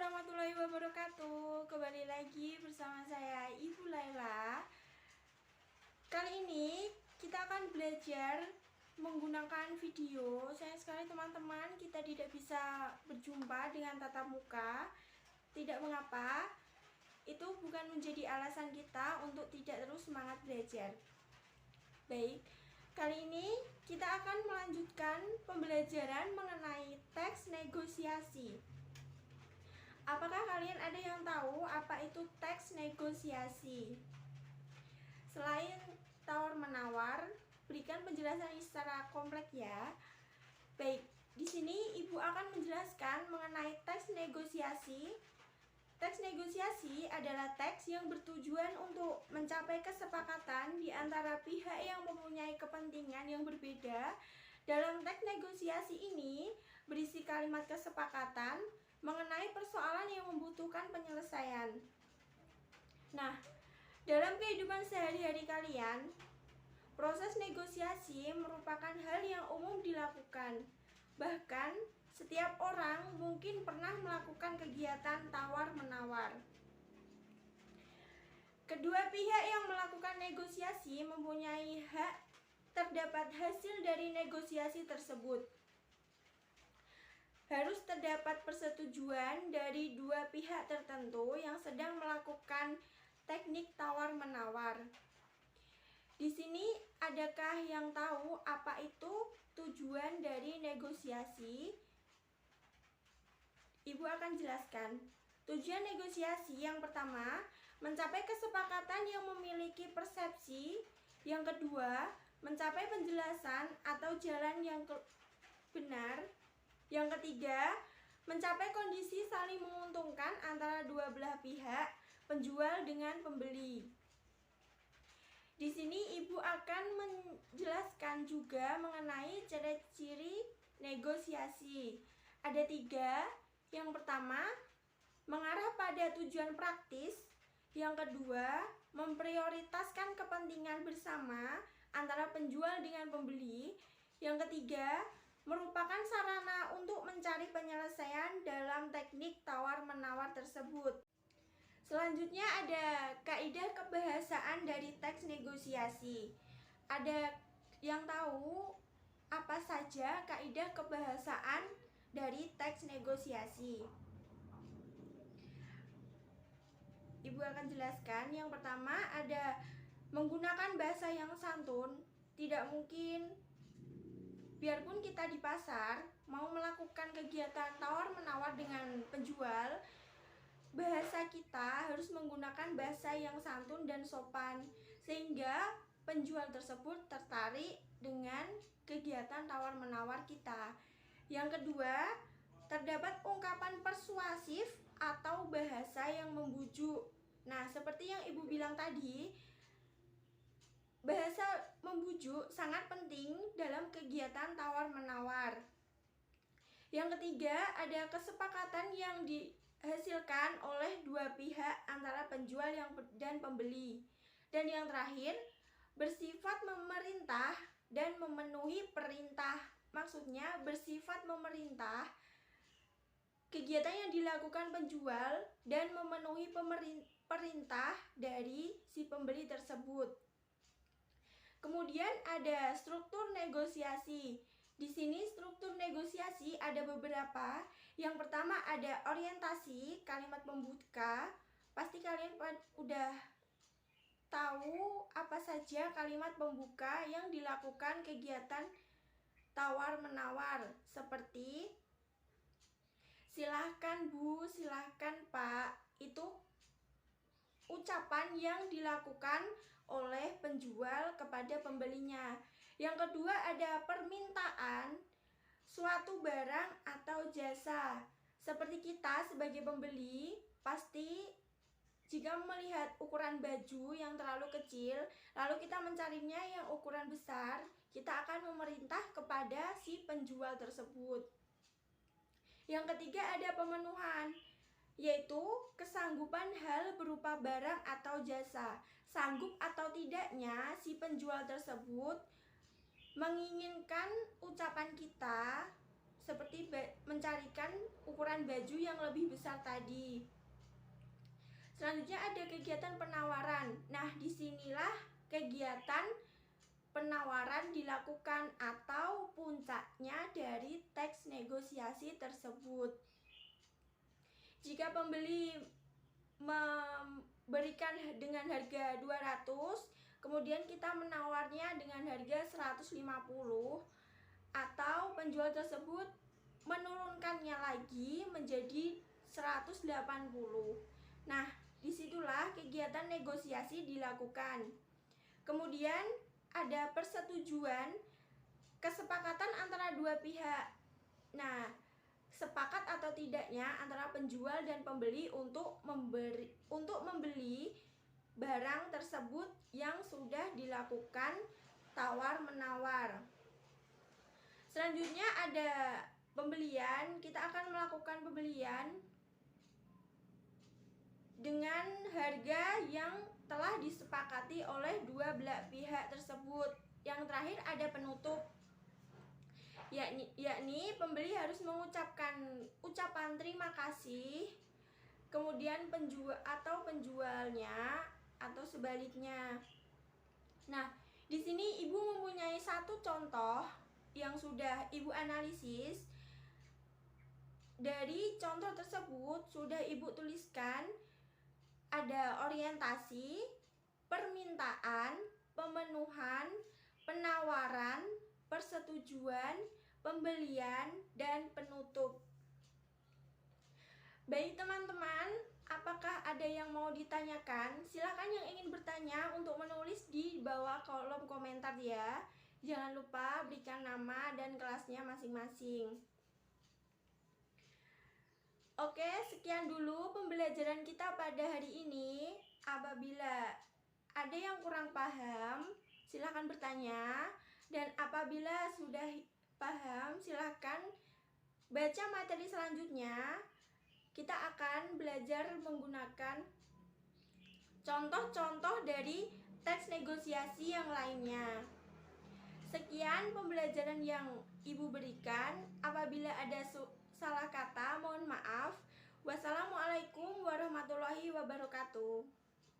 warahmatullahi wabarakatuh. Kembali lagi bersama saya Ibu Laila. Kali ini kita akan belajar menggunakan video. Sayang sekali teman-teman, kita tidak bisa berjumpa dengan tatap muka. Tidak mengapa, itu bukan menjadi alasan kita untuk tidak terus semangat belajar. Baik, kali ini kita akan melanjutkan pembelajaran mengenai teks negosiasi. Apakah kalian ada yang tahu apa itu teks negosiasi? Selain tawar-menawar, berikan penjelasan secara kompleks ya. Baik, di sini Ibu akan menjelaskan mengenai teks negosiasi. Teks negosiasi adalah teks yang bertujuan untuk mencapai kesepakatan di antara pihak yang mempunyai kepentingan yang berbeda. Dalam teks negosiasi ini berisi kalimat kesepakatan mengenai persoalan yang membutuhkan penyelesaian. Nah, dalam kehidupan sehari-hari kalian, proses negosiasi merupakan hal yang umum dilakukan. Bahkan, setiap orang mungkin pernah melakukan kegiatan tawar-menawar. Kedua pihak yang melakukan negosiasi mempunyai hak terdapat hasil dari negosiasi tersebut. Harus terdapat persetujuan dari dua pihak tertentu yang sedang melakukan teknik tawar-menawar. Di sini, adakah yang tahu apa itu tujuan dari negosiasi? Ibu akan jelaskan. Tujuan negosiasi yang pertama, mencapai kesepakatan yang memiliki persepsi. Yang kedua, mencapai penjelasan atau jalan yang benar. Yang ketiga, mencapai kondisi saling menguntungkan antara dua belah pihak, penjual dengan pembeli. Di sini Ibu akan menjelaskan juga mengenai ciri-ciri negosiasi. Ada 3. Yang pertama, mengarah pada tujuan praktis. Yang kedua, memprioritaskan kepentingan bersama antara penjual dengan pembeli. Yang ketiga, merupakan sarana untuk mencari penyelesaian dalam teknik tawar-menawar tersebut. Selanjutnya ada kaidah kebahasaan dari teks negosiasi. Ada yang tahu apa saja kaidah kebahasaan dari teks negosiasi? Ibu akan jelaskan. Yang pertama ada menggunakan bahasa yang santun. Tidak mungkin biarpun kita di pasar mau melakukan kegiatan tawar-menawar dengan penjual, bahasa kita harus menggunakan bahasa yang santun dan sopan sehingga penjual tersebut tertarik dengan kegiatan tawar-menawar kita. Yang kedua, terdapat ungkapan persuasif atau bahasa yang membujuk. Nah, seperti yang Ibu bilang tadi, bahasa membujuk sangat penting dalam kegiatan tawar-menawar. Yang ketiga, ada kesepakatan yang dihasilkan oleh dua pihak antara penjual dan pembeli. Dan yang terakhir, bersifat memerintah dan memenuhi perintah. Maksudnya bersifat memerintah, kegiatan yang dilakukan penjual dan memenuhi perintah dari si pembeli tersebut. Kemudian ada struktur negosiasi. Di sini struktur negosiasi ada beberapa. Yang pertama ada orientasi, kalimat pembuka. Pasti kalian udah tahu apa saja kalimat pembuka yang dilakukan kegiatan tawar-menawar. Seperti silahkan Bu, silahkan Pak. Itu ucapan yang dilakukan oleh penjual kepada pembelinya. Yang kedua ada permintaan suatu barang atau jasa. Seperti kita sebagai pembeli, pasti jika melihat ukuran baju yang terlalu kecil, lalu kita mencarinya yang ukuran besar, kita akan memerintah kepada si penjual tersebut. Yang ketiga ada pemenuhan, yaitu kesanggupan hal berupa barang atau jasa. Sanggup atau tidaknya si penjual tersebut menginginkan ucapan kita seperti mencarikan ukuran baju yang lebih besar tadi. Selanjutnya ada kegiatan penawaran. Nah, disinilah kegiatan penawaran dilakukan atau puncaknya dari teks negosiasi tersebut. Jika pembeli memberikan dengan harga 200, kemudian kita menawarnya dengan harga 150, atau penjual tersebut menurunkannya lagi menjadi 180. Nah, disitulah kegiatan negosiasi dilakukan. Kemudian ada persetujuan, kesepakatan antara dua pihak. Nah, sepakat atau tidaknya antara penjual dan pembeli untuk membeli barang tersebut yang sudah dilakukan tawar-menawar. Selanjutnya ada pembelian. Kita akan melakukan pembelian dengan harga yang telah disepakati oleh dua belah pihak tersebut. Yang terakhir ada penutup, yakni pembeli harus mengucapkan ucapan terima kasih, kemudian penjualnya atau sebaliknya. Nah, di sini Ibu mempunyai satu contoh yang sudah Ibu analisis. Dari contoh tersebut sudah Ibu tuliskan ada orientasi, permintaan, pemenuhan, penawaran, persetujuan, pembelian, dan penutup. Baik teman-teman, apakah ada yang mau ditanyakan? Silakan yang ingin bertanya untuk menulis di bawah kolom komentar ya. Jangan lupa berikan nama dan kelasnya masing-masing. Oke, sekian dulu pembelajaran kita pada hari ini. Apabila ada yang kurang paham, silakan bertanya. Dan apabila sudah paham, silakan baca materi selanjutnya. Kita akan belajar menggunakan contoh-contoh dari teks negosiasi yang lainnya. Sekian pembelajaran yang Ibu berikan. Apabila ada salah kata, mohon maaf. Wassalamualaikum warahmatullahi wabarakatuh.